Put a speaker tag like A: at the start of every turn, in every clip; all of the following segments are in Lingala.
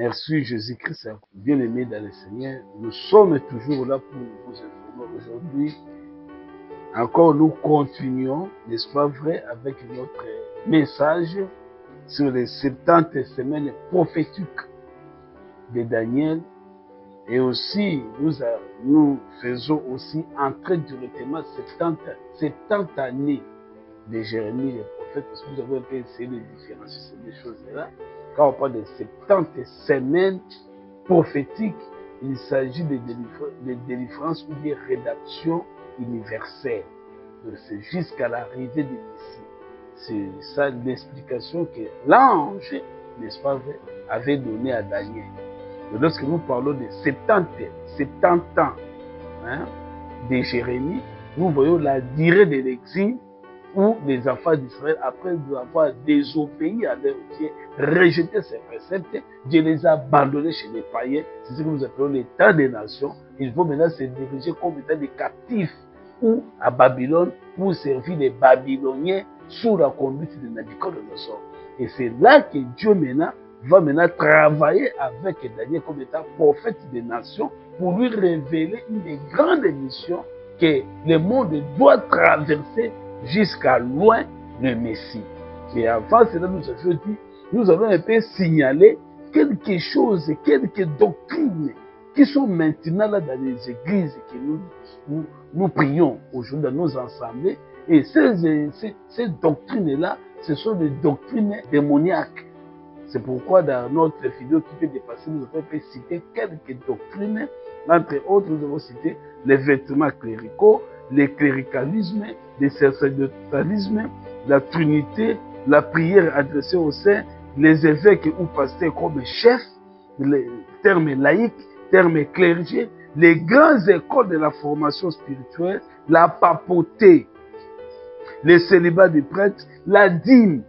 A: Merci Jésus-Christ, bien-aimé dans le Seigneur. Nous sommes toujours là pour vous informer aujourd'hui. Encore nous continuons, n'est-ce pas vrai, avec notre message sur les 70 semaines prophétiques de Daniel. Et aussi, nous faisons aussi entrer directement 70 années de Jérémie le prophète, parce que nous avons un peu essayé de différencier ces deux choses-là. Quand on parle de 70 semaines prophétiques, il s'agit de délivrance ou de rédaction universelle. Donc c'est jusqu'à l'arrivée de Messie. C'est ça l'explication que l'ange, n'est-ce pas vrai, avait donnée à Daniel. Donc lorsque nous parlons de 70 ans de Jérémie, nous voyons la durée de l'exil où les enfants d'Israël, après avoir désobéi à leur Dieu, rejeté ses préceptes, Dieu les a abandonnés chez les païens. C'est ce que nous appelons l'état des nations. Il faut maintenant se diriger comme état des captifs ou à Babylone pour servir les Babyloniens sous la conduite de Nabuchodonosor. Et c'est là que Dieu va travailler avec Daniel comme état prophète des nations pour lui révéler une grande mission que le monde doit traverser jusqu'à loin le Messie. Et avant cela, nous avons un peu signalé quelque chose, quelques doctrines qui sont maintenant là dans les églises que nous prions aujourd'hui dans nos assemblées. Et ces doctrines-là, ce sont des doctrines démoniaques. C'est pourquoi dans notre vidéo qui peut dépasser, nous avons fait citer quelques doctrines. Entre autres, nous avons cité les vêtements cléricaux, le cléricalisme, le sacerdotalisme, la trinité, la prière adressée aux saints, les évêques ou pasteurs comme chefs, les termes laïcs, termes clergés, les grandes écoles de la formation spirituelle, la papauté, les célibats des prêtres, la dîme,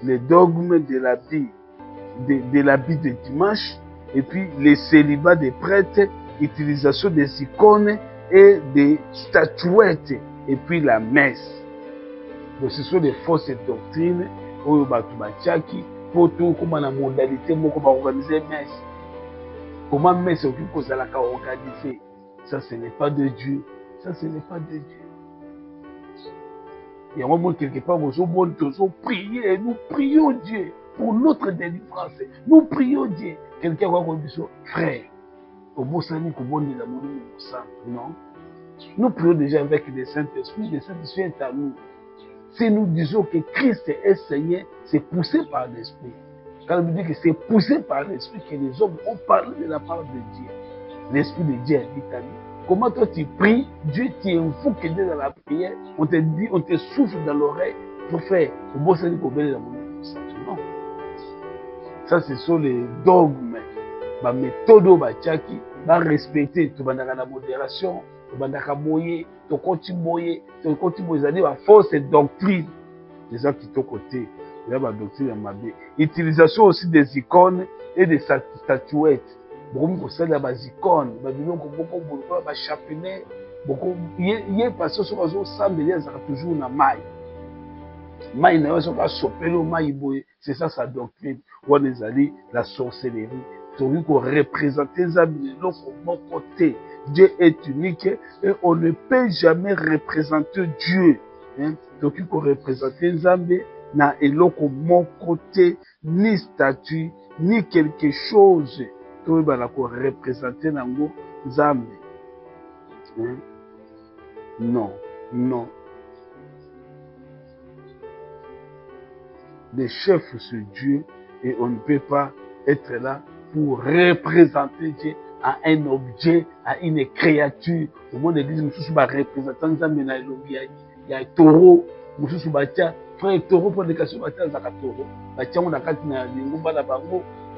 A: les dogmes de l'habit de dimanche, et puis les célibats des prêtres, utilisation des icônes et des statuettes, et puis la messe. Donc ce sont des fausses doctrines oyo bato batiaki pour tout comment la modalité moko ba organiser messe. Comment messe occupe kozalaka organiser? Ça ce n'est pas de Dieu. Ça ce n'est pas de Dieu. Il y a un moment quelque part où nous prions et nous prions Dieu pour notre délivrance. Nous prions Dieu. Quelqu'un va dire, frère, au beau Sani, au bon de l'amour, non. Nous prions déjà avec le Saint-Esprit. Le Saint-Esprit est à nous. Si nous disons que Christ est Seigneur, c'est poussé par l'Esprit. Quand on dit que c'est poussé par l'Esprit que les hommes ont parlé de la part de Dieu. L'Esprit de Dieu habite à nous. Comment toi tu pries, Dieu t'invoque dans la prière, on te dit, on te souffle dans l'oreille pour faire au beau Seigneur pour bénir la monnaie. Non. Ça, ce sont les dogmes. La méthode qui va respecter, tu vas dans la modération, tu vas dans la moye, tu continues, la force doctrine. Les gens qui sont côté, il y a la doctrine de Mabé. Utilisation aussi des icônes et des statuettes. Beaucoup de choses, des icônes, des chapelets, beaucoup de personnes qui sont toujours dans maille. Maille n'a pas sopelo maille boye, c'est ça sa doctrine. On est allé la sorcellerie. Donc qu'on représente les amis de mon côté. Dieu est unique et on ne peut jamais représenter Dieu. Donc qu'on représente les amis na eloko mon côté, ni statut, ni quelque chose. Donc qu'on représenter nango Zambé. Non, non. Les chefs sur Dieu et on ne peut pas être là pour représenter Dieu à un objet, à une créature. Au monde d'église, nous sommes représentants il y a un taureau, nous sommes frère taureau pour l'éducation,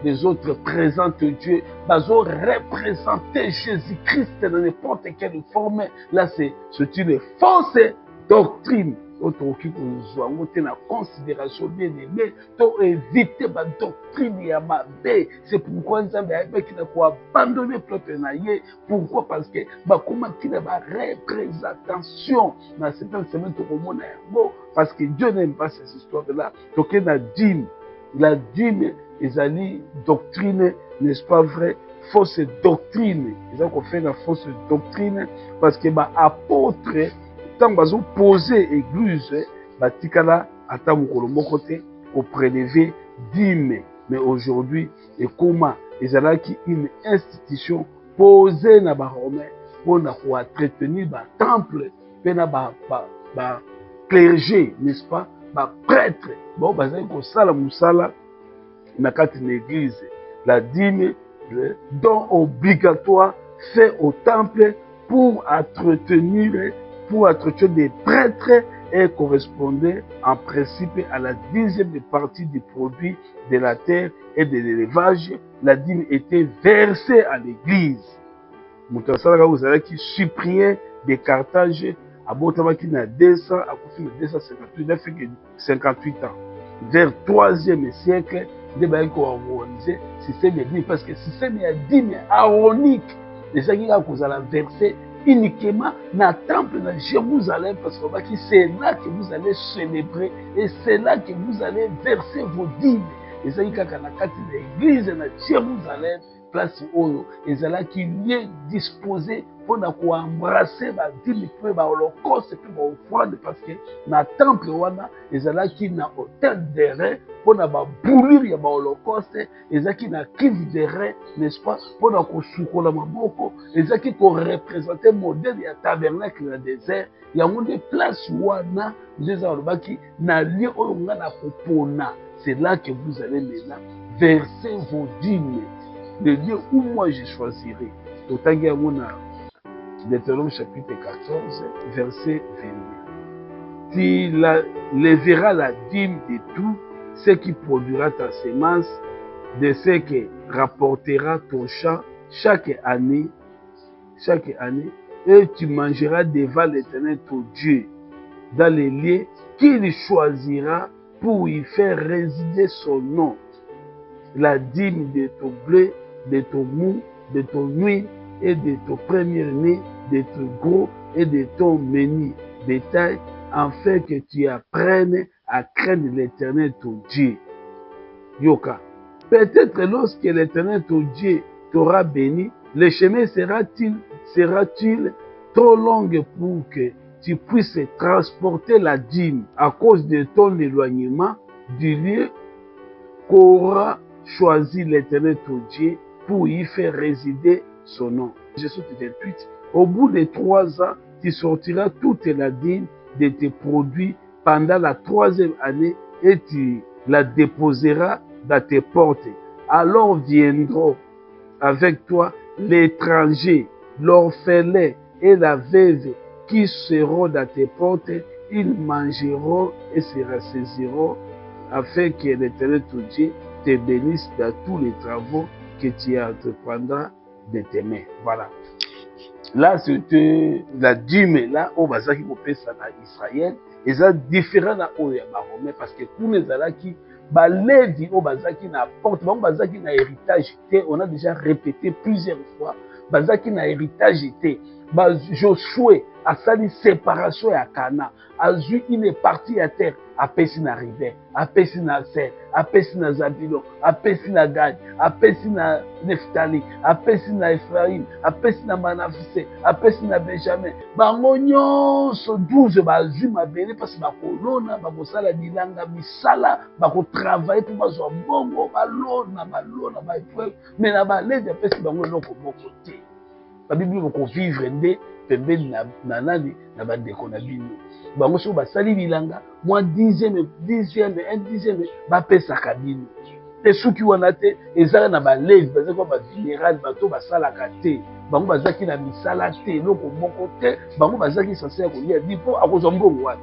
A: les autres présentent Dieu, ils ont représenté Jésus-Christ dans n'importe quelle forme. Là, c'est une fausse doctrine. La considération bien aimée, pour éviter la doctrine et ma c'est pourquoi nous avons abandonné le peuple. Pourquoi? Parce que comment qu'il y a une représentation dans cette semaine, parce que Dieu n'aime pas ces histoires-là. Donc, la dîme ezali doctrine, n'est-ce pas vrai, fausse doctrine. Ils ont fait la fausse doctrine parce que bah apôtre tant bazo poser église batikala ata mokolo moko te au prélever dîme. Mais aujourd'hui et comment ezalaki une institution posée na ba romain pour na ko entretenir ba temple pe na ba clergé, n'est-ce pas, ba prêtre bon bazali ko sala musala na kati na église. La dîme, le don obligatoire fait au temple pour entretenir des prêtres et correspondait en principe à la 10e partie du produit de la terre et de l'élevage. La dîme était versée à l'église. Moutassala vous avez qui Cyprien de Carthage a botamaki na 200 à couper 258, il a fait 58 ans. Vers 3e siècle, de baïko organisé système de dîme parce que système de dîme aronique les gens qui ont la versé uniquement dans le temple de Jérusalem parce que c'est là que vous allez célébrer et c'est là que vous allez verser vos dîmes. Les gens qui ont la l'église de Jérusalem place où ils allaient qui lieu disposé pour embrasser la dîme pour l'holocauste et pour l'offrande parce que dans le temple ils allaient qui n'a hôtel de rein pour boulir ya holocauste ezaki na kive de rein, n'est-ce pas, pour na kosukola maboko ezaki ko représenter modèle ya tabernacle na désert ya monde place wana nzeza olobaki na lieu oyo nga na kopona. C'est là que vous allez maintenant verser vos dîmes, le lieu où moi je choisirai. Autant que mon Deutéronome chapitre 14 verset 22. Tu lèveras la dîme de tout ce qui produira ta semence, de ce que rapportera ton champ chaque année, et tu mangeras devant l'Éternel ton Dieu, dans les lieux qu'il choisira pour y faire résider son nom. La dîme de ton blé, de ton mou, de ton huile et de ton premier-né, de ton gros et de ton menu bétail, afin que tu apprennes à craindre l'Éternel ton Dieu. Yoka. Peut-être lorsque l'Éternel ton Dieu t'aura béni, le chemin sera-t-il trop long pour que tu puisses transporter la dîme à cause de ton éloignement du lieu qu'aura choisi l'Éternel ton Dieu pour y faire résider son nom. Jésus 28. Au bout de 3 ans, tu sortiras toute la dîme de tes produits pendant la 3e année et tu la déposeras dans tes portes. Alors viendront avec toi l'étranger, l'orphelin et la veuve qui seront dans tes portes. Ils mangeront et se ressaisiront afin que l'Éternel ton Dieu te bénisse dans tous les travaux que tu entreprendras de tes mains. Voilà. Là, c'était la dîme là au bazaki kopesa na Israël. Et ça différent na oya ba Romain parce que pour les alaki balevi au bazaki na porte ba bazaki na héritage té. On a déjà répété plusieurs fois bazaki na héritage té. Ba Josué a sali séparation ya Cana, a eu une partie à terre, a pesi na River, a pesi na Ser, a pesi na Zabulon, a pesi na Gad, a pesi na Nephtali, a pesi na Ephraim, a pesi na Manassé, a pesi na Benjamin. Bango nyonso 12 bazwi mabele parce que bakolona bakosala bilanga misala bakotravaille pour bazwa mbongo balona baepreuve mais na balevi apesi bango eloko moko te. Babibli bakovivre nde pembeni na nani na bandeko na bino bango soki basali bilanga mwa 10e bapesaka bino te soki wana te ezaka na balevi bazaki kwa bavinéral bato basalaka te bango bazaki na misala te eloko moko te bango bazaki sanse ya kolia di mpo akozwa mbongo wana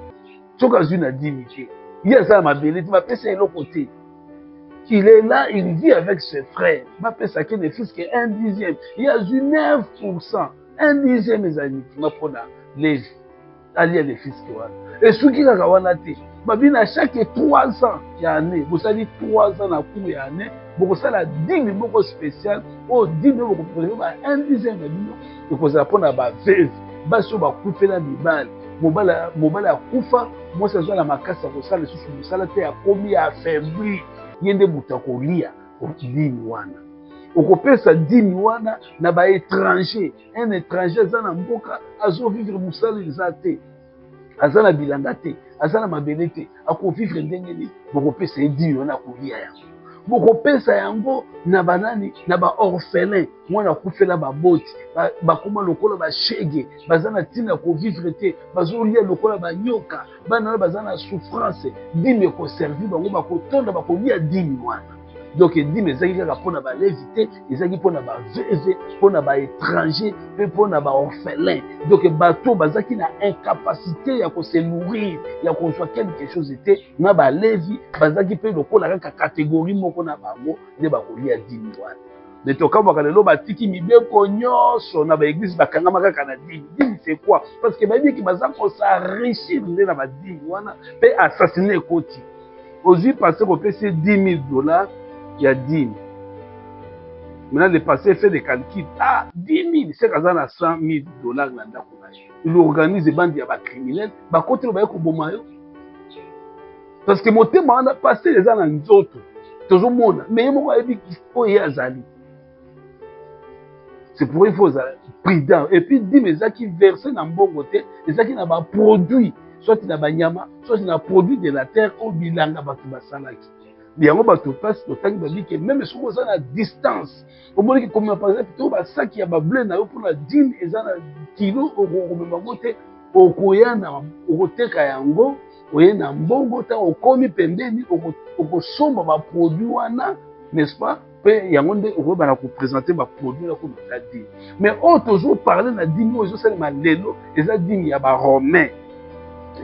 A: soki azwi na dimi te ye asala mabele te bapesa eloko te. Il est là, il vit avec ses frères. Ma père, ça qui ne fils que 1/10. Il y a eu 9%. 1/10 mes amis. Ma prona les alliés des fils que voilà. Et ceux qui la kawanate, babina chaque 3 ans année. Vous savez 3 ans à cours année. Vous savez la dîme beaucoup spécial. Oh dîme beaucoup pour 1/10 mes amis. Et vous savez pour la veuve. Baso ba couper la bibale. Mobala kufa. Moi ça soit la makasa pour ça le sous musala te a commis affaibli. Yende mutakolia dimi wana okopesa dimi wana na ba étranger. Un étranger aza na mboka azovivre mosala eza te, aza na bilanga te, aza na mabele te, akovivre ndenge nini bokopesa ye dimi wana akolia yango. Bokopesa yango na banani na ba orphelin mwana akufela baboti bakoma lokola bashege baza na ntina kovivre te, bazolia lokola banyoka, bana oyo baza na souffrance. Dimi ekoservi bango bakotonda bakolia dimi wana. Donc dimi ezalaki kaka mpona balevi te, ezalaki mpona baveve, mpona baétranger mpe mpona baorphelin. Donc bato bazalaki na incapacité ya kose nourrir, ya kozwa quelque chose te, na balevi bazalaki mpe lokola kaka katégorie moko na bango nde bakolia dimi wana. Mais tokamwaka lelo batiki mibeko nyonso na baeglise bakangama kaka na dimi. Dimi c'est quoi? Parce que babiki baza kosenrichir nde na badimi wana mpe assassiner ekoti. Ozwi passé kopesa $10,000 ya dimi. Maintenant le passé fait des calculs. Ah, 10 000, c'est kaza na $100,000 na ndako na yo. Il organise bande ya bacriminel, bakotelo baye koboma yo. Parce que motema wana passé eza na nzoto. Tozomona, mais ye moko ayebi oyo azali. C'est pour il faut être prudent. Et puis dimi ezaki versé na mbongo te, ezaki na ba produit, soit na banyama, soit na produit de la terre au bilanga bato basalaki. Yango bato place totangi babi que même soki oza na distance omoniki comme par exemple to basaki ya bablé na yo mpona dimi eza na kilo okomema yango te, okoya na okoteka yango oye na mbongo ta okomi pembeni okosomba baproduit wana, n'est-ce pas? Mpe yango nde okoyebana koprésente baproduit na komaka dimi. Mais oyo tozoparle na dimi oyo ezosalema lelo eza dimi ya baromain.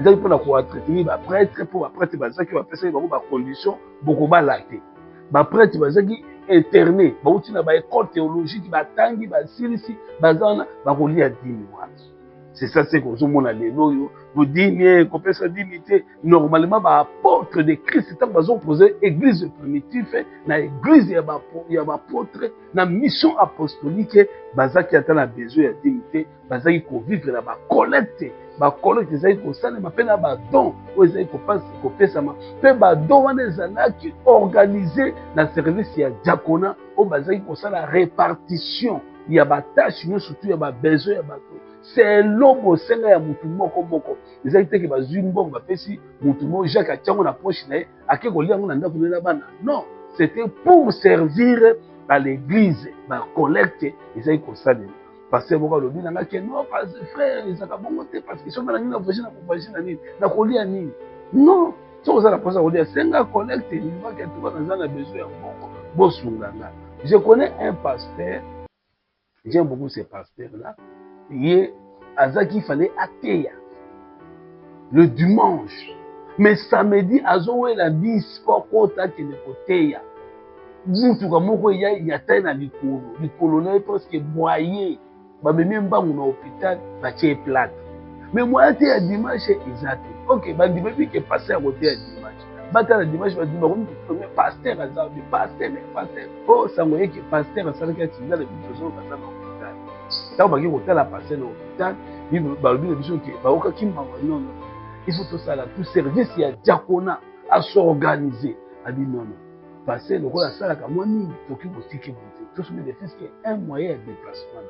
A: ezali mpona koentretenir baprêtre mpo baprêtre bazalaki bapesaki bango bacondition bokobala te. Baprêtre bazalaki interne bauti na baécole théologique batangi basilisi baza wana bakolia dimi wana. C'est ça c'est kozomona lelo oyo bodimi kopesa dimi te. Normalement baapôtre de Christ ntango bazopose église primitive na église ya baapôtre na mission apostolique bazalaki ata na besoin ya dimi te, bazalaki kovivre na bacollecte. Bacollecte ezali kosalema mpe na badon oyo ezali kopesama mpe badon wana ezalaki organise na service ya diakona oyo bazalaki kosala répartition ya batashe nyonso tu ya babesoin ya bato selon bosenga ya mutu moko moko. Ezalaki teke bazwi mbongo bapesi mutu moko Jacques atiango na poche na ye ake kolia yango na ndako na bana. Non, c'était pour servir à l'église. Bacollecte ezalaki kosalema. Parce que beaucoup de gens disent que non, parce que frère, ils sont pas bons parce qu'ils sont dans la voiture, na kolia nini. Non, ça vous a la place à dire, c'est un collecte, il va que tout le monde a besoin de bon sunganga. Je connais un pasteur, j'aime beaucoup ces pasteurs-là. Il a qu'il fallait atteindre le dimanche, mais samedi, azoé la bis pour kota qui ne koteya. Mutu kamoko ya taille na likolo na presque broyé. Babemi mbangu na hôpital batie plate. Mais moi te ya dimanche ezate. OK, bandi babi ke passer côté ya dimanche. Bata na dimanche ba dimanche on premier pasteur azabi pasteur. Oh sango yeke pasteur asalaka tinda le biso bata na hôpital. Ta ba ki kotala passer na hôpital, bi ba lobi biso ke ba oka kimbango non. Il faut tout ça là, tout service ya diaconat à s'organiser. A dit non. Passer le rôle à ça la kamoni toki botiki bonté. Tout ce des fils qui un moyen de déplacement.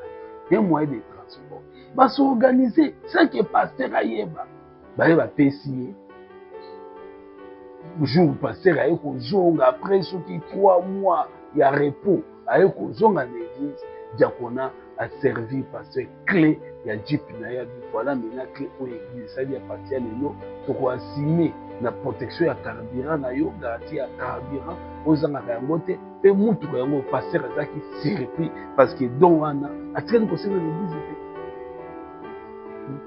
A: Un moyen de transport. Va s'organiser. C'est que pasteur ayeba. Ba pesi. Jour pasteur ayeko jonga après ce qui 3 mois il y a repos. Ayeko jonga l'église. Diaconat a servi pasteur clé ya jeep na ya voilà maintenant clé pour l'église. Ça dit à partir de l'eau pour assumer la protection ya carburant na yo garantie ya carburant ozanga yango te pe mutu yango pasteur azaki surpris parce que don wana atraîne ko servir l'église te.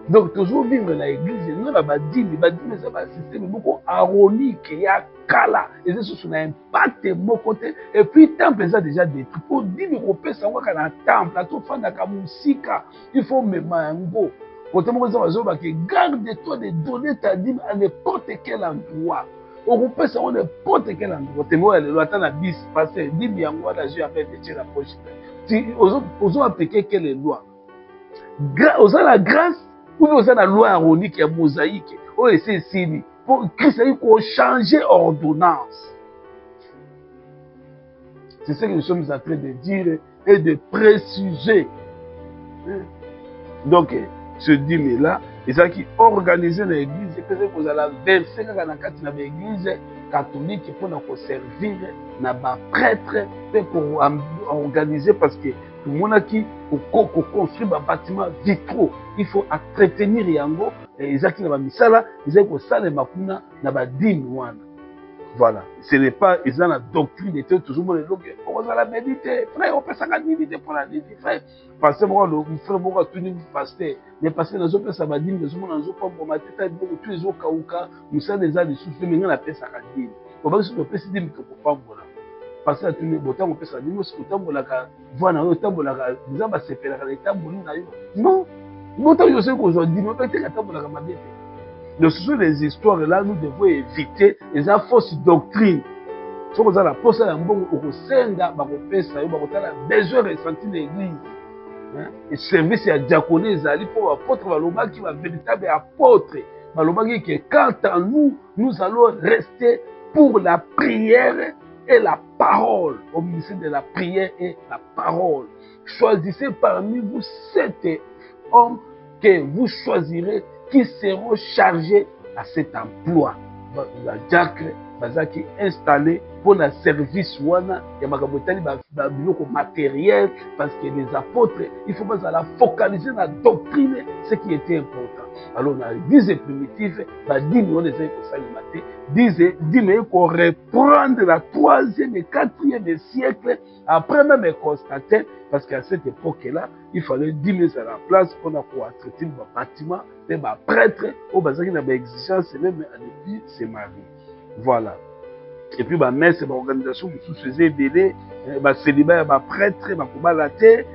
A: Donc toujours vivre na église non na badimi ça ba système beaucoup aronique ya kala et c'est sur na impact moko te et puis temple ça déjà détruit pour dire ko pesa ngwa na temple to fanda ka musika il faut même yango. Quand on va dire garde-toi de donner ta dîme à n'importe quel endroit. On peut savoir n'importe quel endroit. Tu vois, le loi la bis passer dîme yango la jeu après de tirer la poche. Tu os appliquer quelle loi? Aux la grâce ou aux la loi aronique et mosaïque. Oh et c'est ici pour Christ il faut changer ordonnance. C'est ce que nous sommes en train de dire et de préciser. Donc, ce dîme-là, ils ont organisé l'église, et peut-être que vous allez verser dans l'église catholique pour nous servir, dans prêtre, pour organiser, parce que tout le monde qui construit un bâtiment vitraux, il faut entretenir yango, et ils ont misala, ils ont ça makuna na dîme wana. Voilà, ce n'est pas, ils ont la doctrine, et tout le monde dit, on va la méditer, frère, on peut s'en méditer pour la méditer, frère. Parce que moi, le frère, moi, tout le monde pasteur, mais parce que nous avons ça va dire, nous avons pas pour ma tête, tous les autres kauka, nous avons des années soufflés, mais on a fait ça va dire. On va se faire ça dire, mais qu'on peut pas voilà. Parce que tout le monde, on peut ça dire, mais c'est autant pour la voilà, autant pour la, nous avons se faire la état pour nous non, autant je sais qu'aujourd'hui, nous avons été capable de la manger. Donc, ce sont les histoires là, nous devons éviter les fausses doctrines. Si vous avez la poste à l'ambon, au Senga, vous avez besoin de ressentir l'église. Et service à diaconé, pour apôtre, Valoma qui va véritable apôtre. Valoma qui est quant à nous, nous allons rester pour la prière et la parole. Au ministère de la prière et la parole. Choisissez parmi vous 7 hommes que vous choisirez qui seront chargés à cet emploi. La diacre bazaki installé pour le service wana ya makabotali ba biloko matériel parce que les apôtres il faut pas la focaliser la doctrine ce qui était important. Alors dans l'église primitive ba dîme on les a pour s'alimenter dîme qu'on reprendre la 3e et 4e siècle après même constater parce qu'à cette époque là il fallait 10 000 à la place pour traiter le bâtiment et les prêtres au bazaki na ba exigence même à l'église c'est Marie. Voilà. Et puis, bah, messe, bah, organisation, nous faisait délai, bah, célibat, bah, prêtre, bah, pour la terre,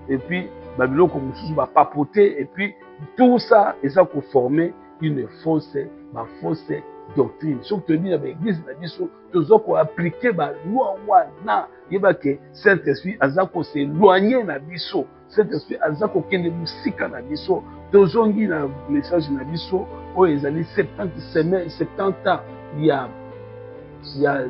A: et puis, bah, nous bah, papoter, et puis, tout ça, et ça, pour former une fausse doctrine. Sauf que nous, dans l'église, nous avons appliqué, bah, loi, wana, il y a que Saint-Esprit, azako s'éloigner, na biso. Saint-Esprit, azako kende musika, na biso. Nous avons dit, le message, na biso, oh, ils allaient 70 ans, il y a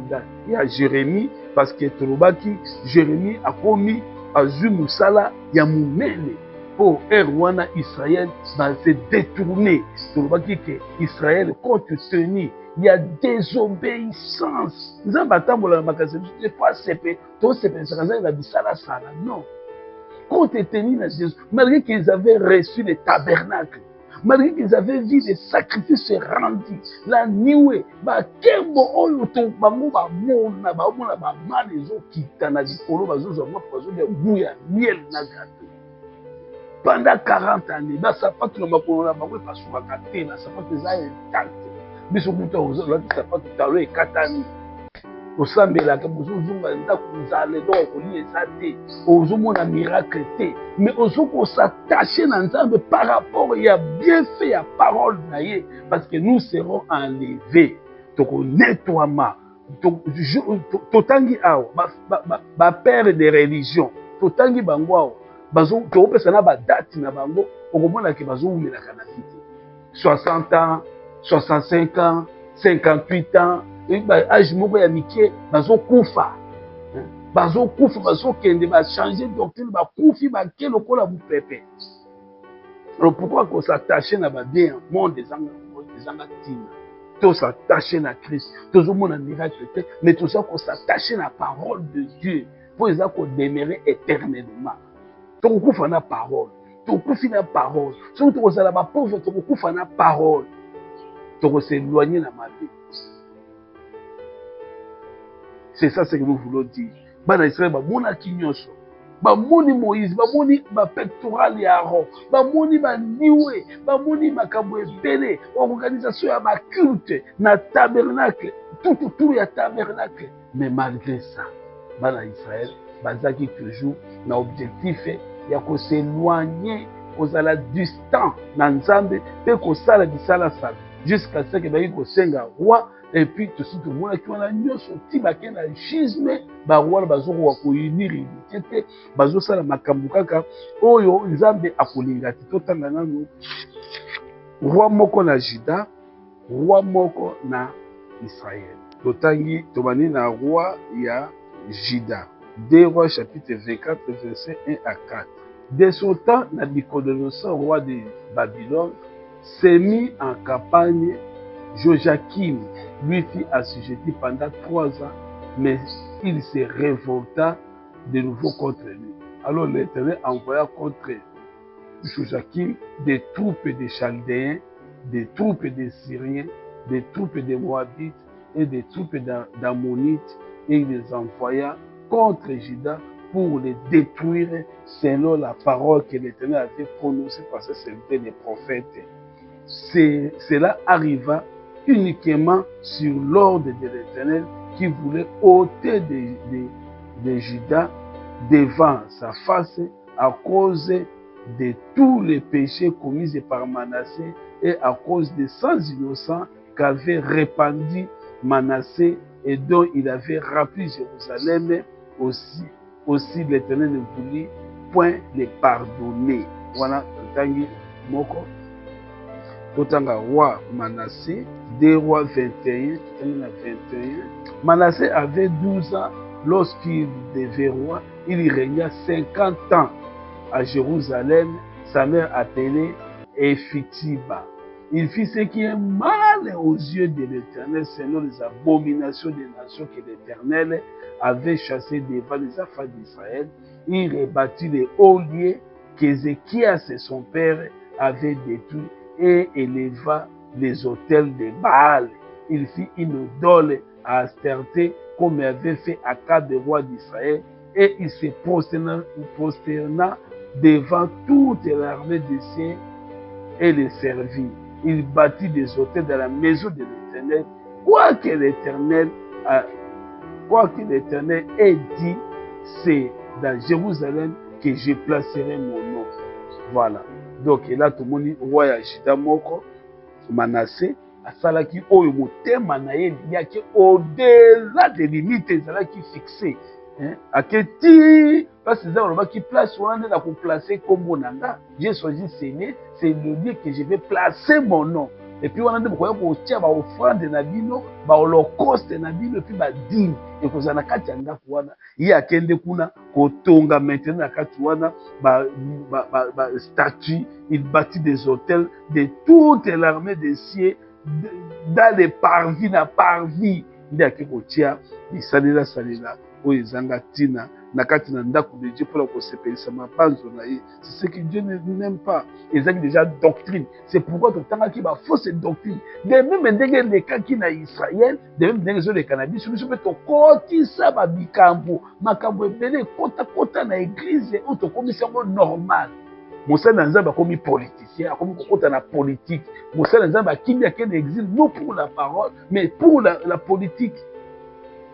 A: Jérémie, parce que Torobaki, Jérémie a commis à Zumusala, il y a Moumene. Pour Erwana, Israël va se détourner. Torobaki que Israël compte tenir. Il y a désobéissance. Nous avons battu pour la magasin. Je ne sais pas si c'est tout ce que c'est. Non. Compte tenu de Jésus, malgré qu'ils avaient reçu le tabernacle, malgré qu'ils avaient vu des sacrifices rendus, la nuée, kembo oyo to bango ba mona ba malezo kitana dikolo bazo de bouya miel na gâteau. Pendant 40 années, ba sapato na makolo na bango pasuka kate na sapato za intact. Biso kuta ozo la sapato talo e katani. Osambelaka bozozunga ndako nzale donc okoli eza te ozomona miracle te mais ozoko s'attacher na Nzambe par rapport ya bienfait ya parole na ye parce que nous serons enlevés toko nettoiement totangi awa ba père de religion totangi bango awa bazo topesa na ba date na bango okomona ke bazoumelaka na vite 60 ans 65 ans 58 ans âge moko ya mike bazokufa bazokende bachanger doctrine bakufi bake lokola bupepe. Alors pourquoi qu'on s'attache na babien monde ezanga tina to s'attacher na Christ tozomona miracle te mais tout ça qu'on s'attache na parole de Dieu pour eza ko demeurer éternellement tokufa na parole tokufi na parole soki tokozala ba pauvre tokufa na parole tokoséloigner na mabe. C'est ça ce que nous voulons dire. Bana Israël, bamona kinyoso, bamoni Moïse, bamoni ba pectoral ya Aaron, bamoni ba niwe, bamoni makambo ebele, organisation ya ba culte na tabernacle, tout autour ya tabernacle. Mais malgré ça, bana Israël, bazaki toujours na objectif ya ko s'éloigner, kozala distant na Nzambe, pe ko sala bisala sala jusqu'à ce que bayi ko senga roi. Et puis, tout ce que vous voyez, on a mis sur le type de schisme, on a unir l'unité, on a makambukaka, oyo nzambe akolingati totanga nanu roi moko na Juda, roi moko na Israël. Totangi tobani na roi ya Juda. 2 Rois chapitre 24, versets 1 à 4. Dès son temps, Nabucodonosor, roi de Babylone, s'est mis en campagne. Joachim lui fit assujetti pendant 3 ans, mais il se révolta de nouveau contre lui. Alors l'Éternel envoya contre Joachim des troupes des Chaldéens, des troupes des Syriens, des troupes des Moabites et des troupes d'Ammonites, et il les envoya contre Juda pour les détruire selon la parole que l'Éternel avait prononcée par ses serviteurs les prophètes. Cela arriva uniquement sur l'ordre de l'Éternel qui voulait ôter de Juda devant sa face à cause de tous les péchés commis par Manassé et à cause des sangs innocents qu'avait répandu Manassé et dont il avait rempli Jérusalem. Aussi l'Éternel ne voulut point les pardonner. Voilà, Tangi Moko. Totanga roi Manassé, 2 Rois 21, 21. Manassé avait 12 ans lorsqu'il devint roi. Il y régna 50 ans à Jérusalem. Sa mère appelée Ephiba. Il fit ce qui est mal aux yeux de l'Éternel selon les abominations des nations que l'Éternel avait chassées devant les affaires d'Israël. Il rebâtit les hauts lieux qu'Ézéchias et son père avaient détruits et éleva les autels de Baal. Il fit une dôle à Astarté comme avait fait Akab, le roi d'Israël, et il se prosterna devant toute l'armée des siens et les servit. Il bâtit des autels dans la maison de l'Éternel, quoique l'Éternel ait dit, c'est dans Jérusalem que je placerai mon nom. Voilà. Donc là, tout le monde roi ya Juda moko, Manassé, asalaki oyo motema na ye yaki au-delà des limites ezalaki fixées. Aketi parce que qui place wana na ko placer kombo nanga, j'ai choisi Seigneur, c'est le lieu que je vais placer mon nom. Et puis wana ndeko ko tia ba offrande na bino, ba holocauste na bino, et puis ba dîme et ko zana kati ya ndako wana. Ye akende kuna ko tonga maintenant na kati wana ba statue, il bâtit des hôtels de toute l'armée des cieux dans les parvis na parvis. Ndaki ko tia bisalela salela oyo ezanga tina na kati na ndako de Dieu pour la kosepelisa mabanzo na ye. C'est ce que Dieu n'aime pas. Ezaki déjà doctrine. C'est pourquoi totangaki ba fausse doctrine. De même ndenge lekaki na Israël, de même ndenge zo lekana biso biso pe tokotisa ba bikambo, makambo ebele kota na église ou tokomisa ngo normal. Mosala na Nzambe akomi politicien, akomi kokota na politique. Mosala na Nzambe akimi akende exil non pour la parole, mais pour la politique.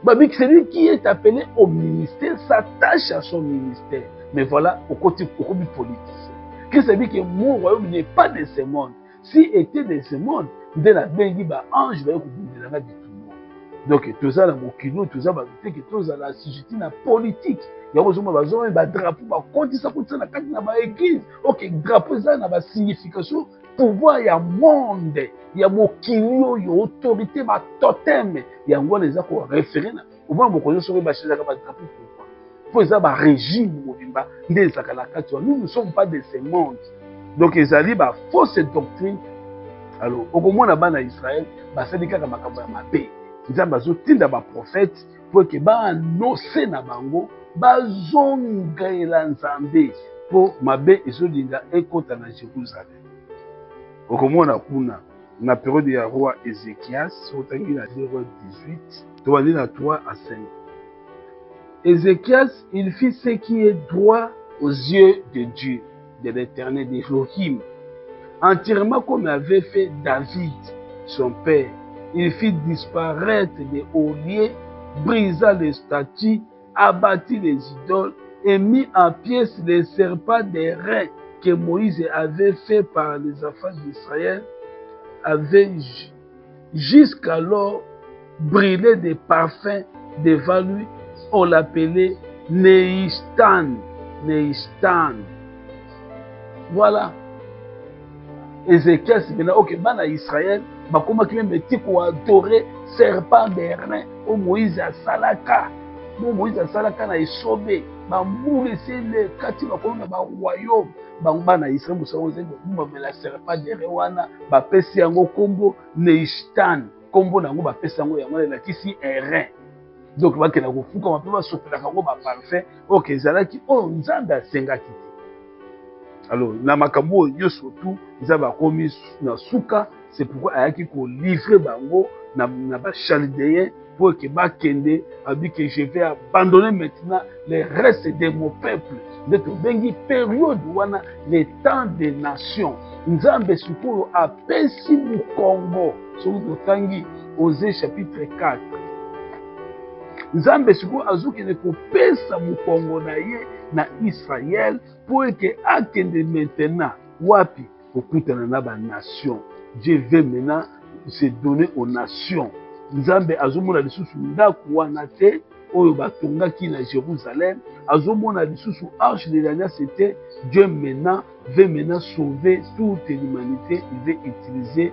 A: Babik, celui qui est appelé au ministère s'attache à son ministère. Mais voilà, au côté politicien. Christ a dit que mon royaume n'est pas de ce monde. S'il était de ce monde, dès la bengi, ange va y avoir du tout le monde. Donc, tout ça, tout ça, tout ça, la sujeté la politique. Il y a besoin de drapeau, quand ça coûte ça dans l'église. Ok, drapeau, ça a une signification. Pouvoir, il y a monde, il y a mokilio, il y a autorité, il y a totem, il y a un les accords référés. Au moins, vous connaissez les drapeaux. Pour ça, un régime, nous ne sommes pas de ce monde. Donc, ils allaient à fausse doctrine. Alors, au moment où on a Israël, c'est des cas comme ma paix. Ils ont tinda ba prophète pour que ba annoncer na bango ba zonga elanzambe pour mabe ezolinga ekota na Jérusalem. Okomona kuna na période ya roi Ézéchias, otangi na 2 Rois 18, toali na 3 à 5. Ézéchias, il fit ce qui est droit aux yeux de Dieu, de l'Éternel, d'Elohim, entièrement comme avait fait David, son père. Il fit disparaître les hauts lieux, brisa les statues, abattit les idoles et mit en pièces les serpents des reins que Moïse avait fait par les enfants d'Israël, avait jusqu'alors brûlé des parfums devant lui. On l'appelait Neishtan. Neishtan. Voilà. Ézéchias, maintenant, ok, bana Israël, comment qu'il me dit qu'on adorer serpent des reins, au Moïse à Salaka. bon Moïse asalaka na esobe bambula esele kati bakolo na baroyaume bango bana Israel mosango zengo bamela serpent dere wana bapesi yango kombo Neishtan kombo nango bapesi yango yango elakisi rein donc bakenda kofuka mpe basopelaka yango baparfum oyo ezalaki oyo nzambe asengaki te. Alors na makambo oyo nyonso tu nzambe akomi na suka, c'est pourquoi ayaki kolivre bango na bachaldéen pour que bakende abi que je vais abandonner maintenant les restes de mon peuple. Ndeto bengi période wana les temps des nations. Nzambe sikoyo apesi mukongo soki totangi Osée chapitre 4. Nzambe sikoyo azokende kopesa mukongo na ye na Israël pour que akende maintenant wapi okutana na ba nation. Dieu veut maintenant se donner aux nations. Nzambe azomona lisusu ndako wana te oyo batongaki na Jérusalem, azomona lisusu arche de l'alliance c'était Dieu maintenant veut maintenant sauver toute l'humanité, il veut utiliser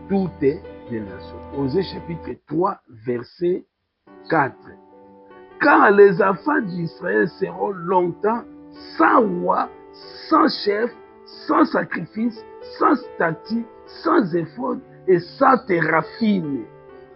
A: toutes les nations. Osée chapitre 3 verset 4. Car les enfants d'Israël seront longtemps sans roi, sans chef, sans sacrifice, sans statut, sans effort et sans téraphine.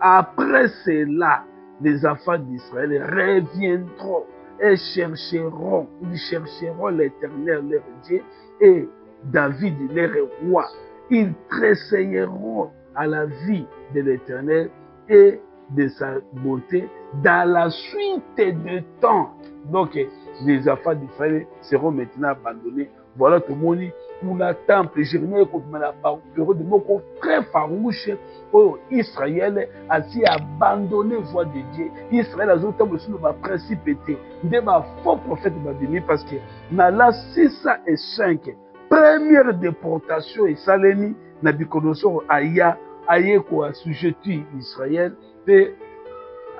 A: Après cela, les enfants d'Israël reviendront et ils chercheront l'Éternel leur Dieu et David leur roi. Ils tressailleront à la vie de l'Éternel et de sa bonté dans la suite de temps. Donc, les enfants d'Israël seront maintenant abandonnés. Voilà tout le monde pour la temple. Jérémie contre la période de moko très farouche. Oh, Israël a si abandonné voie de Dieu. Israël a autant de sur le principe était de ma faux prophète Babylone parce que dans la 605 première déportation et Salemi Nabucodonosor aya ko assujetti Israël et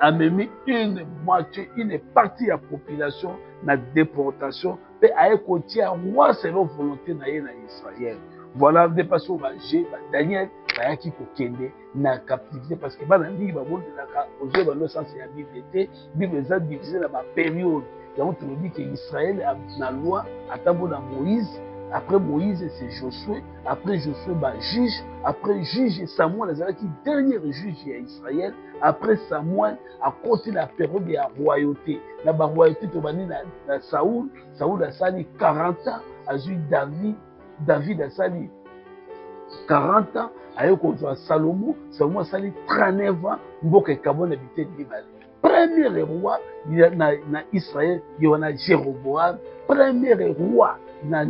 A: a mis une moitié, une partie de la population dans la déportation et a côté roi selon volonté na Israël. Voilà des passions Daniel qui kokende na captivité parce que bana ndiki ba monde na ozo ba no sens ya Bible Bible za divisé na ba période. Donc on dit que Israël a na loi atambo na Moïse. Après Moïse, c'est Josué. Après Josué, juge. Après juge, Samuel, qui dernier juge à Israël. Après Samuel, à côté de la période de la royauté. La royauté, tu vas dire, Saoul. Saoul a sali 40 ans. A eu David. David a sali 40 ans. A eu Salomon. Salomon a sali 39 ans. Mboke Kabon habité Libali. Premier roi na Israël, il y a Jéroboam. Premier roi na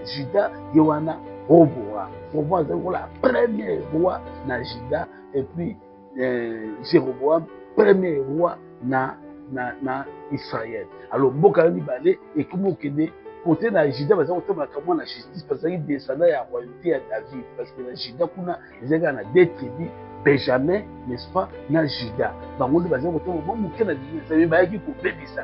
A: Juda, il y a Roboam. Roboam c'est la premier roi na Juda et puis Jéroboam premier roi na Israël. Alors mboka libale et comme on connaît côté na Juda parce qu'on tombe comme la justice parce qu'il descendait à la royauté à David parce que la Juda kuna ils ont deux tribus Benjamin, n'est-ce pas, na Juda. Dans le monde basé au temps où on a dit ça veut dire qu'il faut bébé ça.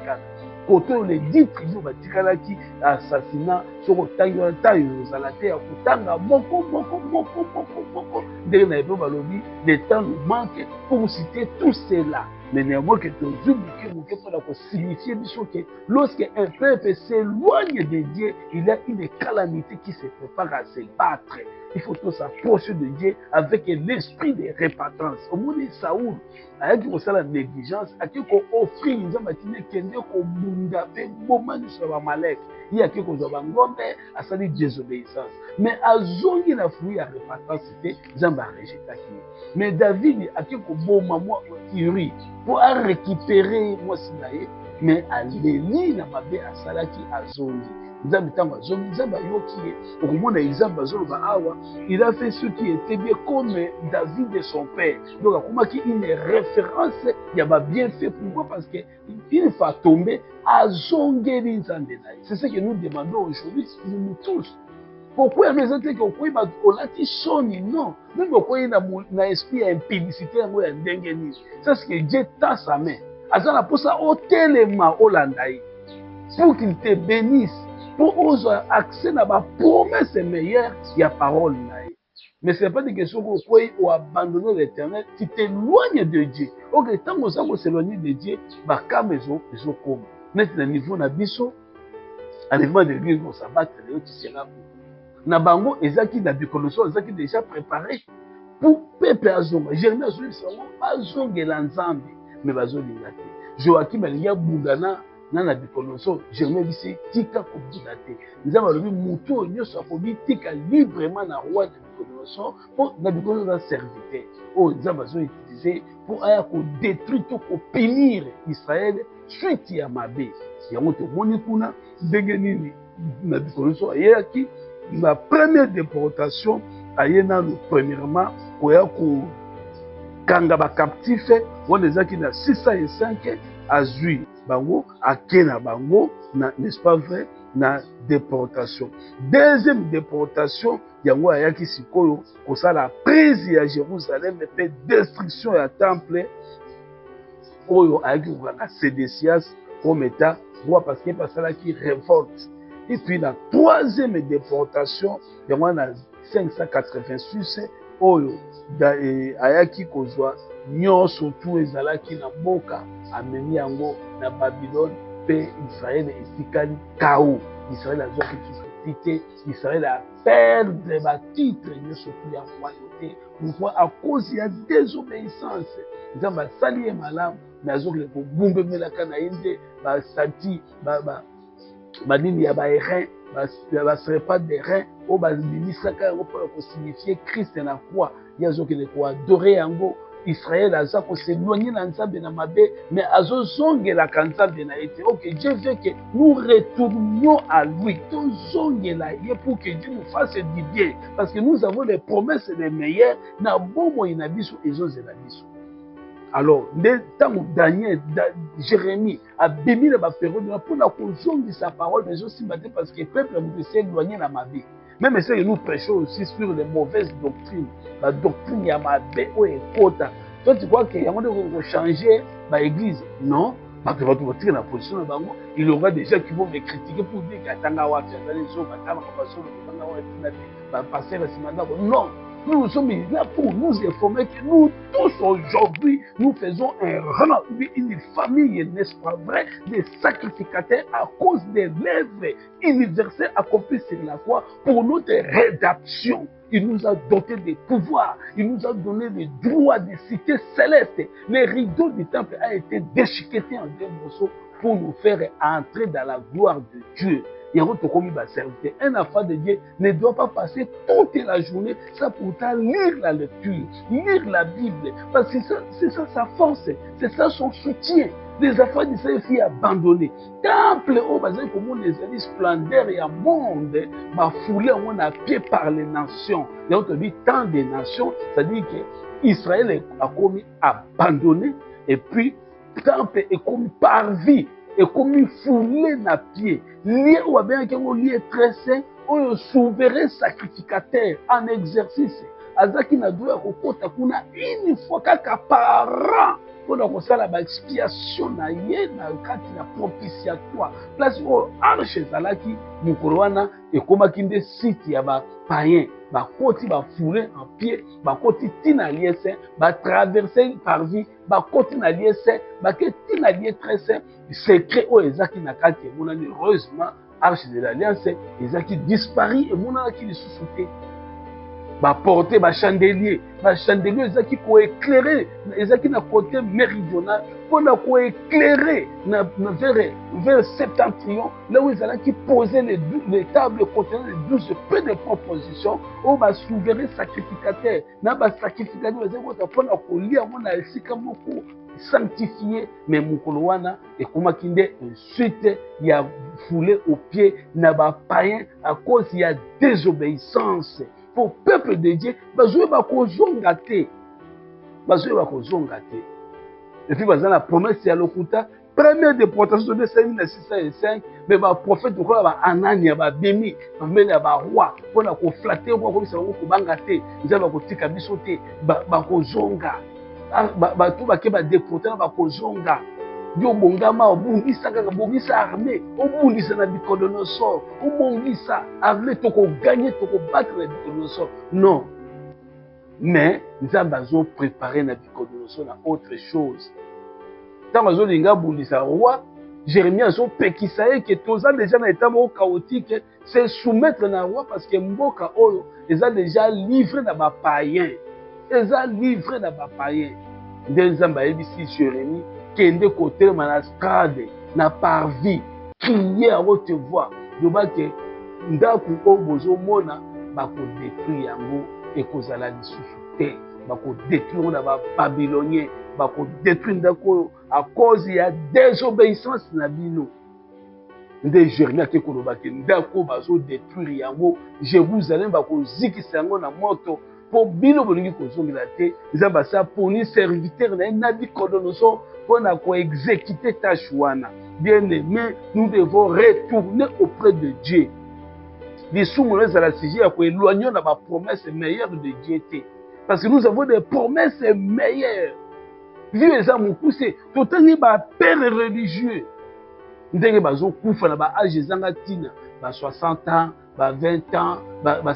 A: Côté les 10 tribus batikalaki assassinat sur otanga tayo zalaté akutanga moko derrière les balobi le temps nous manque pour citer tout cela. Mais néanmoins que tu oublies pour signifier que lorsque un peuple s'éloigne de Dieu, il y a une calamité qui se prépare à se battre. Il faut tous s'approcher de Dieu avec l'esprit de repentance. Au monde de Saoul, avec la négligence, avec offrir une matinée qui est bunda pe bomani sur la malek. Il y a quelque chose à ngombe à sa désobéissance. Mais à zongi la fruit à repentance, c'était Zamba rejeté. Mais David a quelque bon maman qui rit pour récupérer moi sinaye. Mais à l'éli na mabe à salaki à zongi. Nzambe tamba zongi nzamba yoki au moment de nzamba zoloba awa il a fait ce qui était bien comme David et son père. Donc comment qui une référence il y a pas bien fait pour moi parce que il va tomber à zongeli nzambe na. C'est ce que nous demandons aujourd'hui nous tous. Pourquoi nous avons dit qu'on a dit soni non nous pourquoi na esprit impudicité ngo ya ndenge ni. C'est ce que Dieu tend sa main. Azala pour ça otelema olandai pour qu'il te bénisse. Pour avoir accès à ma promesse meilleure, il y a parole. Mais ce n'est pas des questions où abandonner l'éternel, tu t'éloignes de Dieu. Ok, tant que ça, on s'éloigne de Dieu, bah, comme ils ont comme. Maintenant, niveau nabiso, à niveau de l'église, on s'abattre, tu seras où? Nabango, ezaki na bikonoso, ezaki déjà préparé pour peuple azonga. Jérémie a soulevé son bazongela nzambe, mais bazolinga te. Joachim alinga bungana na bikonoso, Jérémie bisi tika ko bungate. Nzambe alobi mutu nyonso akobi tika librement na roi de bikonoso, pour na bikonoso na serviteur. Oh, nzambe azo utiliser pour aya ko détruire to ko punir Israël suite ya mabe. Yango to moni kuna ndenge nini na bikonoso ayaki la première déportation ayena no premièrement koya ko kanga ba captif on ezaki na 605 azui bango akena bango na n'est-ce pas vrai na déportation. Deuxième déportation yango ayaki sikoyo kosala prise ya Jérusalem et destruction ya temple oyo ayaki kokanga Sédécias comme état roi parce que pasalaki révolte. Et puis la troisième déportation, il y a 586, oyo ayaki kozwa nyonso tu ezalaki na boka ameni yango na Babylone pe Israël esikali kao. Israël azwaki souffrité, Israël a perdre ba titre nyonso tu ya royauté. Pourquoi? À cause ya désobéissance. Nzambe asali ye malamu mais azokile kobumbemelaka na ye nde basati banini ya baerin baserepa de rein oyo babimisaka yango mpona kosignifier Christ na croix ye azokende koadore yango. Israël aza koséloigner na nzambe na mabe mais azozongelaka nzambe na ye te. Ok, Dieu veut que nous retournions à lui, tozongela ye pour que Dieu nous fasse du bien parce que nous avons les promesses les meilleures na bomoi na biso ezozela biso. Alors, tant Daniel, Jérémie a béni la période pour la conscience de sa parole, mais aussi parce que le peuple s'est éloigné de ma vie. Même si nous prêchons aussi sur les mauvaises doctrines, la doctrine y a ma vie ou écota. Toi, tu crois qu'il y a un moment de changer l'église? Non. Parce que votre tirer la position, il y aura des gens qui vont me critiquer pour dire qu'il y a un non. Nous sommes là pour nous informer que nous tous aujourd'hui, nous faisons une famille, n'est-ce pas vrai, des sacrificateurs à cause des l'œuvre universelle accomplie sur la croix pour notre rédemption. Il nous a doté des pouvoirs, il nous a donné les droits des cités célestes. Les rideaux du temple ont été déchiquetés en deux morceaux pour nous faire entrer dans la gloire de Dieu. Un enfant de Dieu ne doit pas passer toute la journée sans pourtant lire la lecture, lire la Bible, parce que c'est ça sa force, c'est ça son soutien. Les enfants d'Israël furent abandonnés. Temple au basé comme les amis splendeurs et un monde, ma foulée on a pied par les nations. Et on te dit tant des nations, c'est-à-dire que Israël a commis abandonné et puis temple est commis par vie. Et comme il foulait na pied, lié ou bien qu'on lié très saint, ou souverain sacrificateur en exercice. Azaki na doit kokota kuna une fois kaka par an pour qu'on sala ba expiation na ye na kati na propitiatoire. Place où arche zalaki mukoroana et comme kinde site ya ba païen. Ba koti ba foulé en pied, ba koti tina liese, ba traverser par vie, ba koti na liese, ba ke tina lié très saint, secret o ezaki na kati mona heureusement arche de l'alliance ezaki disparu et mona ki li sous-souté. Ba porter ba chandelier ezaki ko éclairer, ezaki na côté méridional pour na ko éclairer na vers septentrion là où ezaki poser les tables contenant les 12 peu de propositions au ba souverain sacrificateur na ba sacrificateur ezaki ko tapona ko lia mona esika moko sanctifié mais mukolo wana ekomaki nde ensuite ya foulé au pied na ba païen à cause ya désobéissance. Pour le peuple de Dieu, bazoé bakozonga te. Et puis bazana la promesse ya lokuta, première déportation de 5605, mais ba prophète ko ba Anania ba bemi, ba mena ba roi, pona ko flatter ko ko bisa ko banga te, nzaba ko tika biso te, ba kozonga. Ba to ba ke ba déporter ba kozonga. Yo bongama obungisa kaka bongisa armée obungisa na Nabucodonosor obungisa armée toko gagner toko battre Nabucodonosor non Mais nous avons préparé Nabucodonosor à autre chose. Tant que nous avons roi, Jérémie a pekisa que tous déjà dans l'état chaotique, c'est soumettre na roi parce que mboka oyo ils ont déjà livré na ba païen. Ils ont livré na ba païen. Nzamba ebisi Jérémie kende côté na strade na parvis crier à haute voix loba que ndaku o bozo mona ba ko détruire yango et kozala lisusu te ba ko détruire na ba babylonien ba ko détruire ndako à cause ya désobéissance na bino. Nde Jérémie ate koloba ke ndako bazo détruire yango Jérusalem ba ko zikisa yango na moto pour bino bolingi kozongela te nzamba sa poni serviteur na Nabucodonosor pour na ko exécuter tâche wana. Bien aimé, nous devons retourner auprès de Dieu. Les sous-monnaie à la sujet à éloigner la promesse meilleure de Dieu. Parce que nous avons des promesses meilleures. Vive les âmes poussées. Tout le temps, père religieux. Nous avons couvert la âge de 60 ans, 20 ans,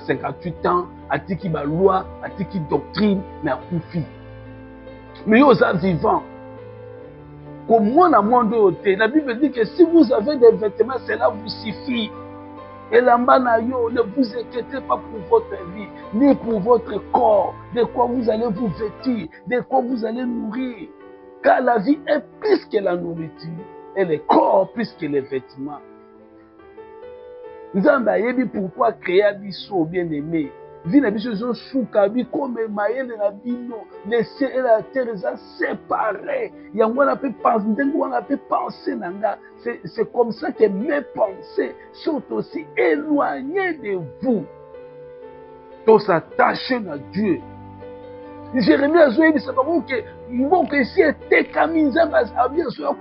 A: 58 ans, à tiki ba loi, à tiki doctrine, mais à koufi. Mais aux vivants. Comme moi, dans le monde, la Bible dit que si vous avez des vêtements, cela vous suffit. Et l'ambanayo, ne vous inquiétez pas pour votre vie, ni pour votre corps, de quoi vous allez vous vêtir, de quoi vous allez nourrir. Car la vie est plus que la nourriture, et le corps plus que les vêtements. Nous avons pourquoi créer un biseau bien-aimé. Vie na biso zo suka bi comme mayele na bino le ciel et la terre sont séparés. Yango na peut penser, ndengo na peut penser nanga. C'est comme ça que mes pensées sont aussi éloignées de vous. Donc s'attacher à Dieu. Jérémie a joué ça parce que bon que si était Camisa a bien sûr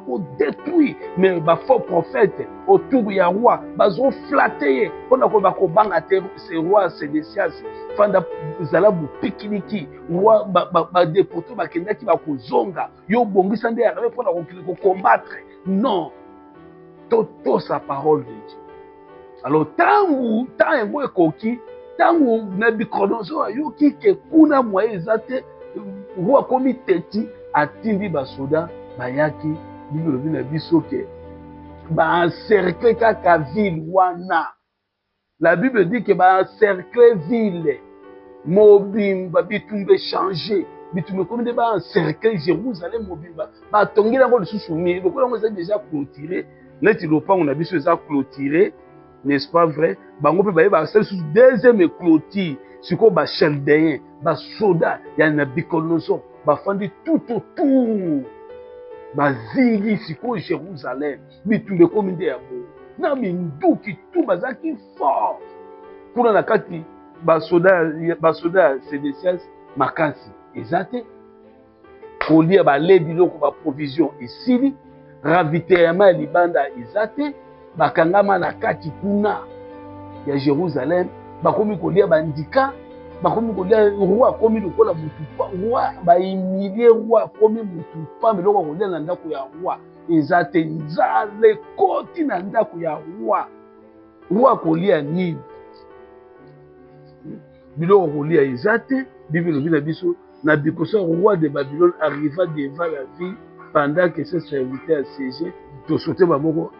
A: qu'on détruit mais ba faux prophète autour ya roi bazo flatter on a ko banga ces rois sédécias fanda zala bu pikiniki roi ba déporté ba kendaki ba ko zonga yo bongisa nde arabe pour ko combattre non toto sa parole de Dieu. Alors tant ngo ekoki tango Nabucodonosor ayoki ke kuna moye ezate roi komi teti atindi basoda bayaki bilobi na biso ke ba encercler kaka ville wana. La Bible dit que ba encercler ville mobimba bitumbe changer bitumbe comme de ba encercler Jérusalem mobimba ba tongela ngo lisusu mi lokola ngo eza déjà clôturé neti lopango na biso eza clôturé. N'est-ce pas vrai? Bango pe baye ba sel sous deuxième clôture siko ba chaldéen ba soda ya Nabucodonosor ba fandi tout autour ba zili siko Jérusalem bitumbe comme nde ya bo na minduki tout bazaki fort kuna na kati ba soda sédécias makasi ezate kolia ba lebi loko ba provision esili ravitaillement libanda ezate bakangama na kati kuna ya Jérusalem bakomi kolia bandika bakomi kolia roi komi lokola mutupa roi baimilie roi komi mutupa meloko kolia na ndako ya roi ezate nzale koti na ndako ya roi kolia nini biloko kolia ezate Bible lobi na biso Nabucodonosor roi de Babylone arriva devant la ville pendant que ses serviteurs assiégeaient.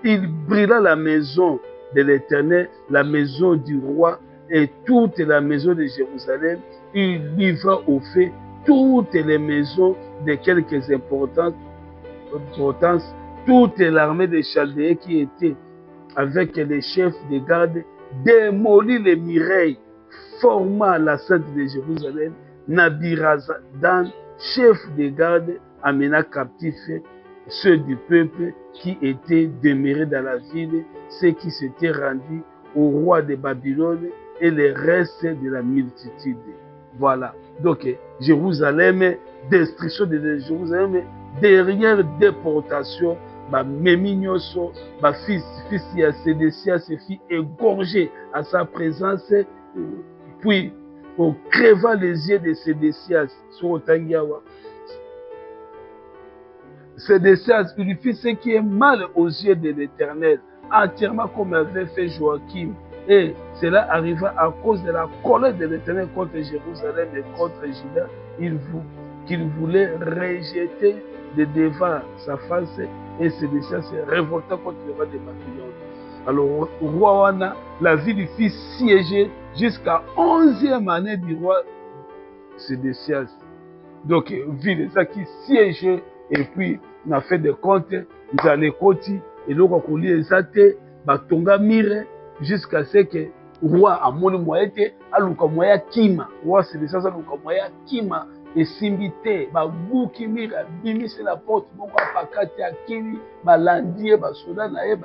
A: Il brûla la maison de l'Éternel, la maison du roi et toute la maison de Jérusalem. Il livra au feu toutes les maisons de quelques importances, toute l'armée des Chaldéens qui était avec les chefs de garde, démolit les murailles, forma la sainte de Jérusalem. Nabirazadan, chef de garde, amena captif ceux du peuple qui étaient demeurés dans la ville, ceux qui s'étaient rendus au roi de Babylone et les restes de la multitude. Voilà. Donc, Jérusalem, destruction de Jérusalem, derrière déportation, Mémignoso, fils ya Sédécia se fit égorger à sa présence, puis on creva les yeux de Sédécias sur Otangiawa. Sédécias purifie ce qui est mal aux yeux de l'Éternel, entièrement comme avait fait Joachim et cela arriva à cause de la colère de l'Éternel contre Jérusalem et contre Juda, qu'il voulait rejeter de devant sa face, et Sédécias se révolta contre le roi de Babylone. Alors, roi Wana, la ville fut siégée jusqu'à 11e année du roi Sédécias. Donc, ville qui siégée, et puis, on a fait des comptes, nous allons côté, et donc, on a les athées, batonga mire, jusqu'à ce que roi a moni moyen te, aluka moyen kima, roi Sédécias aluka moyen kima, et simbité, bouki mire, bimise la porte, bon, pakati ya kini, balandie, basoda naye,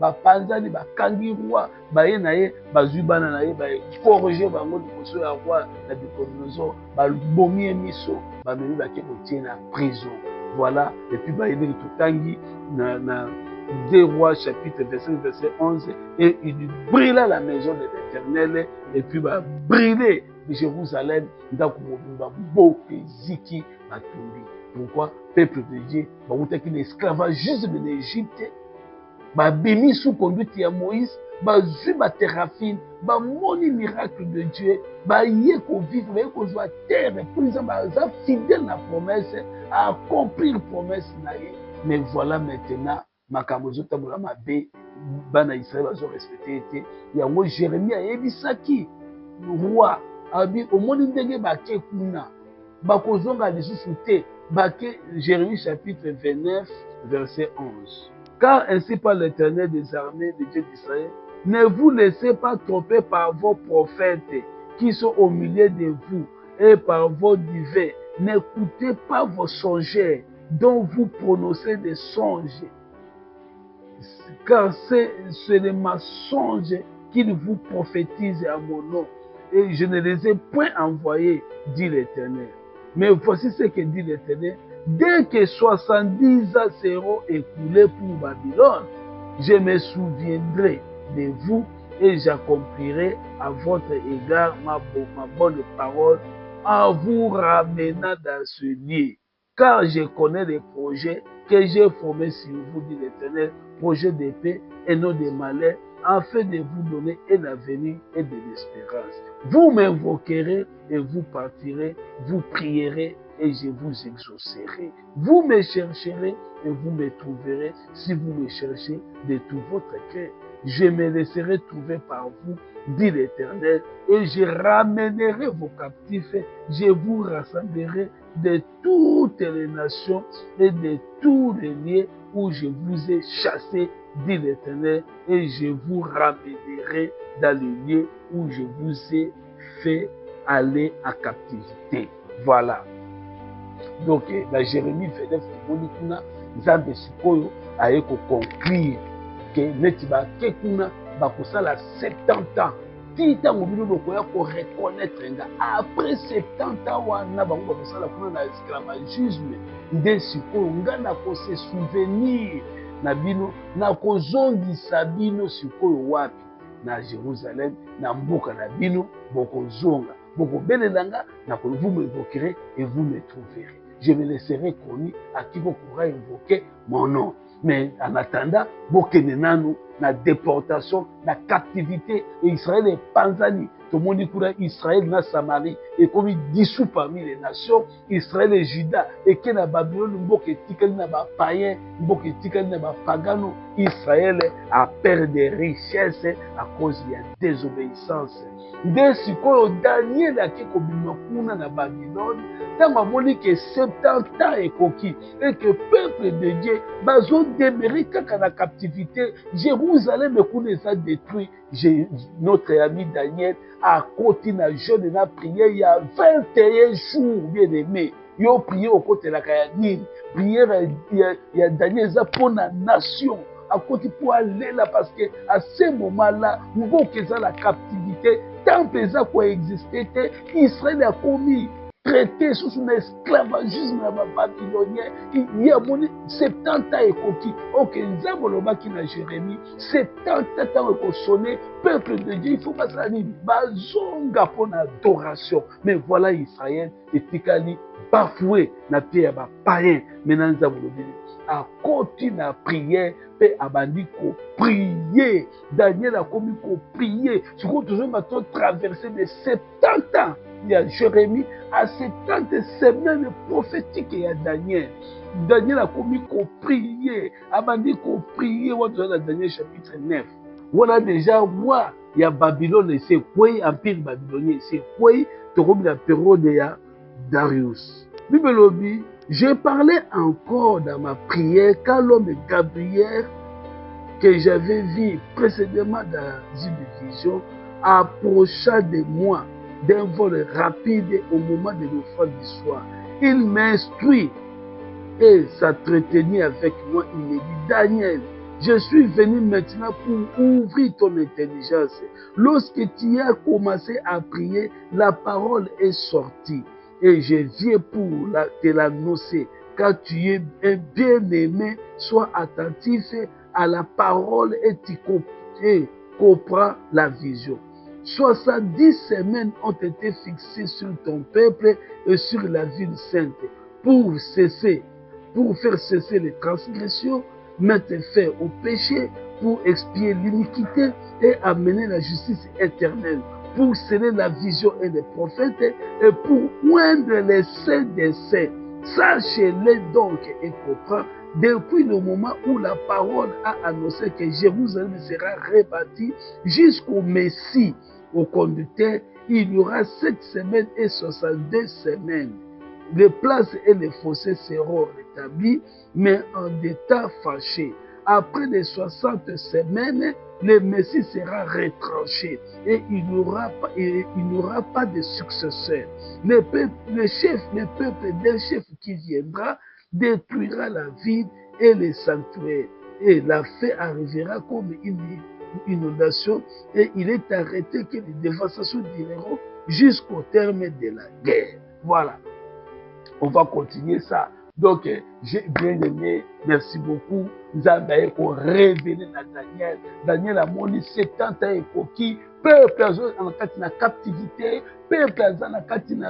A: bapanzani, bakangi roi, baye naye, bazubana naye, baye corriger bango liboso ya roi, na Nabucodonosor, babomi miso, bamemi bake kotie na prison. Voilà, et puis baye de tutangi, na 2 Rois chapitre 25, verset 11, et il brûla la maison de l'Éternel, et puis brûler Jérusalem, pourquoi peuple de Dieu, l'esclavagisme de l'Égypte, béni sous conduite de Moïse, Théraphine, moni miracle de Dieu, yé ko vivre, yé ko jouer terre, pour fidèle à la promesse, à accomplir la promesse. Mais voilà maintenant, makambo zotambola mabe, bana Israël bazo respecté été, yango Jérémie a yebisaki, roi, abi omoni ndenge bake kuna, bakozonga lisusu te, bake Jérémie chapitre 29, verset 11. Car ainsi par l'Éternel des armées de Dieu d'Israël, ne vous laissez pas tromper par vos prophètes qui sont au milieu de vous et par vos divins. N'écoutez pas vos songeurs dont vous prononcez des songes, car c'est les mensonges qu'ils vous prophétisent à mon nom, et je ne les ai point envoyés, dit l'Éternel. Mais voici ce que dit l'Éternel. Dès que 70 ans seront écoulés pour Babylone, je me souviendrai de vous et j'accomplirai à votre égard ma bonne parole en vous ramenant dans ce lieu. Car je connais les projets que j'ai formés sur vous, dit l'Éternel, projets de paix et non de malheur, afin de vous donner un avenir et de l'espérance. Vous m'invoquerez et vous partirez, vous prierez et je vous exaucerai. Vous me chercherez et vous me trouverez si vous me cherchez de tout votre cœur. Je me laisserai trouver par vous, dit l'Éternel, et je ramènerai vos captifs, je vous rassemblerai de toutes les nations et de tous les lieux où je vous ai chassés, dit l'Éternel, et je vous ramènerai dans les lieux où je vous ai fait aller à captivité. Voilà. Donc, la Jérémie 29, Nzambe sikoyo aye ko conclure que neti ba kekuna ba kosala 70 ans. Tita ngobino lokoya ko reconnaître nga après 70 ans wana bango ba kosala kuna na esclavagisme nde sikoyo nga na ko se souvenir na bino na kozongisa bino sikoyo wapi na Jérusalem na mboka na bino bokozonga bokobelelanga na ko vous m'invoquerez et vous me trouverez. Je me laisserai connu à qui vous pourra invoquer mon nom. Mais en attendant, Bokenenanu, la déportation, la captivité, et Israël est Panzani, tout le monde dit Israël na Samarie, et comme il dissout parmi les nations, Israël et Juda, et que na Babylone, Mbok et Tikal na ba païen, Mbok et Tikal na ba pagano, Israël a perdu des richesses à cause de la désobéissance. Dès que Daniel a été comme na Babylone, tant que que 70 ans est conquis et que le peuple de Dieu bazo demeurer dans la captivité, Jérusalem est détruit. Notre ami Daniel a continué à jeûner et à prier il y a 21 jours, bien aimé. Il a prié au côté de la Kayanine. Prière, il y a Daniel pour la nation. À côté pour aller là parce que à ce moment-là, nous voyons que la captivité, tant que ça existait, Israël a commis traité sous un esclavagisme babylonien. Il y a 70 ans et conquis. Ok, nous avons le bas qui n'a Jérémie. 70 ans et sonné. Peuple de Dieu, il faut pas ça dire. Bazonga pour l'adoration. Mais voilà Israël et Tikali bafoué na pied à païen. Maintenant nous avons le a continué à prier, et abandi ko prier. Daniel a commis ko prier. Ce qu'on toujours maintenant traversé de 70 ans. Il y a Jérémie à 70 semaines prophétiques il y a Daniel. Daniel a commis qu'on prier. Abandi qu'on prier. On dans Daniel chapitre 9. Voilà déjà, moi, il y a Babylone, c'est quoi, Empire babylonien, c'est quoi, comme la période de Darius. Bibelobi, je parlais encore dans ma prière quand l'homme Gabriel, que j'avais vu précédemment dans une vision, approcha de moi d'un vol rapide au moment de l'offrande du soir. Il m'instruit et s'entretenir avec moi. Il me dit, Daniel, je suis venu maintenant pour ouvrir ton intelligence. Lorsque tu as commencé à prier, la parole est sortie. Et je viens pour te l'annoncer. Quand tu es un bien-aimé, sois attentif à la parole et tu comprends la vision. 70 semaines ont été fixées sur ton peuple et sur la ville sainte pour faire cesser les transgressions, mettre fin au péché, pour expier l'iniquité et amener la justice éternelle, pour sceller la vision et les prophètes et pour oindre les saints des saints. Sachez-les donc et comprends, depuis le moment où la parole a annoncé que Jérusalem sera rebâtie jusqu'au Messie, au conducteur, il y aura 7 semaines et 62 semaines. Les places et les fossés seront rétablis, mais en des temps fâchés. Après les 60 semaines, le Messie sera retranché et il n'y aura pas de successeur. Le peuple d'un chef qui viendra détruira la ville et les sanctuaires. Et la faim arrivera comme une inondation et il est arrêté que les dévastations dureront jusqu'au terme de la guerre. Voilà. On va continuer ça. Donc, j'ai bien aimé, merci beaucoup. Nous avons révélé à Daniel. Daniel a moni 70 ans et coquille. Peuple en la captivité, peuple en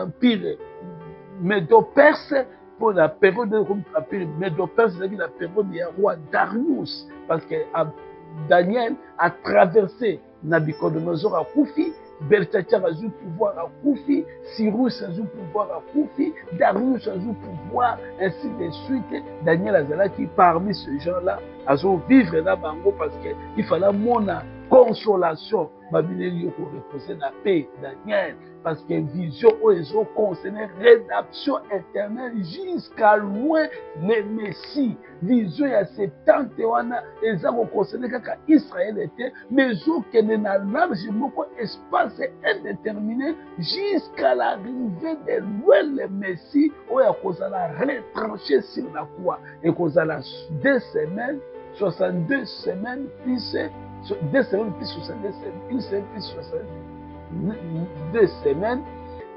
A: empire Médo-Perse pour la période de l'empire Médo-Perse, c'est la période du roi Darius. Parce que Daniel a traversé Nabucodonosor à Koufi. Beltachar a eu pouvoir à Koufi, Cyrus a eu pouvoir à Koufi, Darius a eu pouvoir, ainsi de suite. Daniel Azala qui parmi ces gens-là a eu vivre là-bas parce qu'il fallait mon consolation. Babylone pour reposer la paix, Daniel, parce que vision ils ont concerné rédemption éternelle jusqu'à loin les Messie. Vision à 70 ans, ils ont concerné qu'Israël était, mais ils ont qu'elle n'a largement espace indéterminé jusqu'à l'arrivée de loin les Messie, où ils ont retranché sur la croix et qu'ils ont 2 semaines, 62 semaines, plus 2 semaines plus 62 semaines, une semaine plus 62 semaines,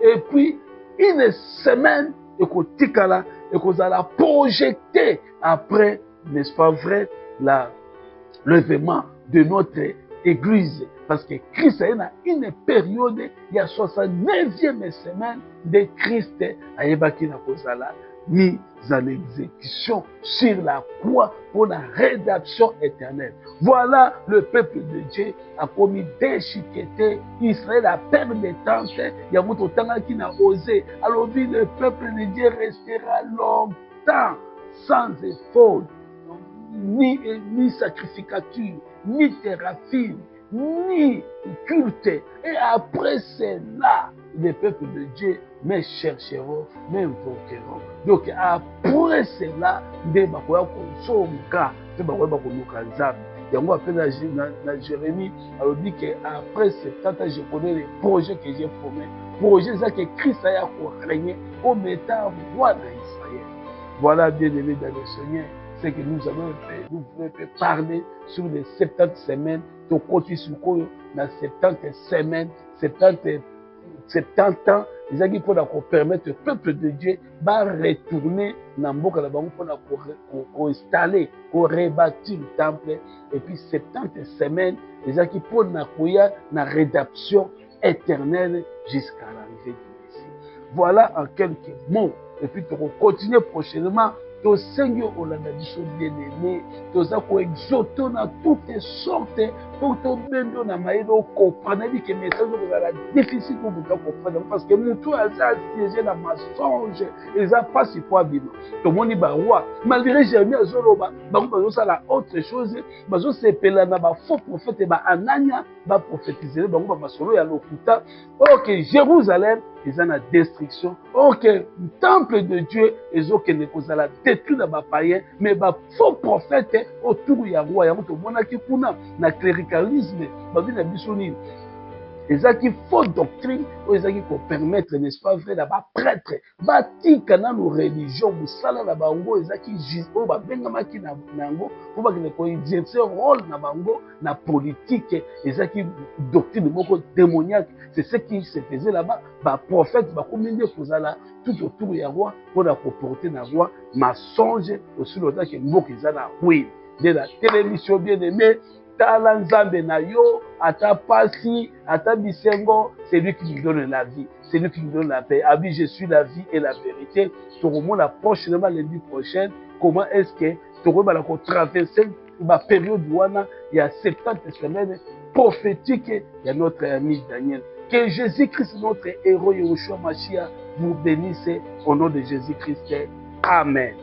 A: et puis une semaine, et qu'on tikala, et qu'on a projeté après, n'est-ce pas vrai, l'événement de notre église. Parce que Christ a une période, il y a 69e semaine de Christ, à Yébakina Kozala, mis à l'exécution sur la croix pour la rédemption éternelle. Voilà, le peuple de Dieu a commis déchiqueté. Israël a perdu des tentes. Il y a beaucoup de temps qui n'a osé. Alors, le peuple de Dieu restera longtemps sans effort, ni sacrificature, ni thérapie, ni culte. Et après cela, les peuples de Dieu me chercheront, m'invoqueront. Donc après cela, de bakoya kosonga, de bakoya bakoyoka nzambe. Yango appelle na Jérémie, alors dit que après 70 ans, je connais les projets que j'ai promis. Projets ça que Christ a régné comme étant roi d'Israël. Voilà, bien aimé dans le Seigneur, c'est que nous avons fait, nous voulons parler sur les 70 semaines, de côté sur quoi, dans 70 semaines, 70 ans, les gens qui peuvent permettre au peuple de Dieu de retourner dans le monde pour installer, pour rebâtir le temple. Et puis 70 semaines, les gens qui peuvent accueillir la rédemption éternelle jusqu'à l'arrivée du Messie. Voilà en quelques mots. Et puis, on va continuer prochainement tosengi olanda biso bien-aimé toza koexote na toutes sortes pour tobendo na mayele okopana yebi ke message okozala difficile pour moto akopana parce que motu aza siége na mensonge eza mpasi po abima tomoni baroi malgré Jérémie azoloba bango bazosala autre chose bazosepela na bafaux prophète baanania baprofétisele bango bamasolo ya lokuta oke Jérusalem eza na destruction oke temple de Dieu ezokende kozala détruit na bapayen mais bafaux prophète autour ya roi yango tomonaki kuna na cléricalisme babi na biso nini ezaki fausse doctrine oyo ezaki kopermettre n'est-ce pas vrai na baprêtre batika nano religion mosala na bango ezaki oyo babengamaki na yango mpo bakende koexerce rôle na bango na politique ezaki doctrine moko démoniaque c'est ce qui se faisait là-bas baprophète bakomi nde kozala tout autour ya roi mpona koporte na roi masonge aussi lotake mboka eza na ruine nde na télémission bien aimé tala nzambe na yo ata pasi ata bisengo c'est lui qui nous donne la vie c'est lui qui nous donne la paix abi je suis la vie et la vérité tokomona prochainement lundi prochain comment est-ce que tokoyebana kotraverser bapériode wana ya 70 semaines prophétique ya notre ami Daniel. Que Jésus-Christ notre héros Yeshua Mashiach vous bénisse au nom de Jésus-Christ. Amen.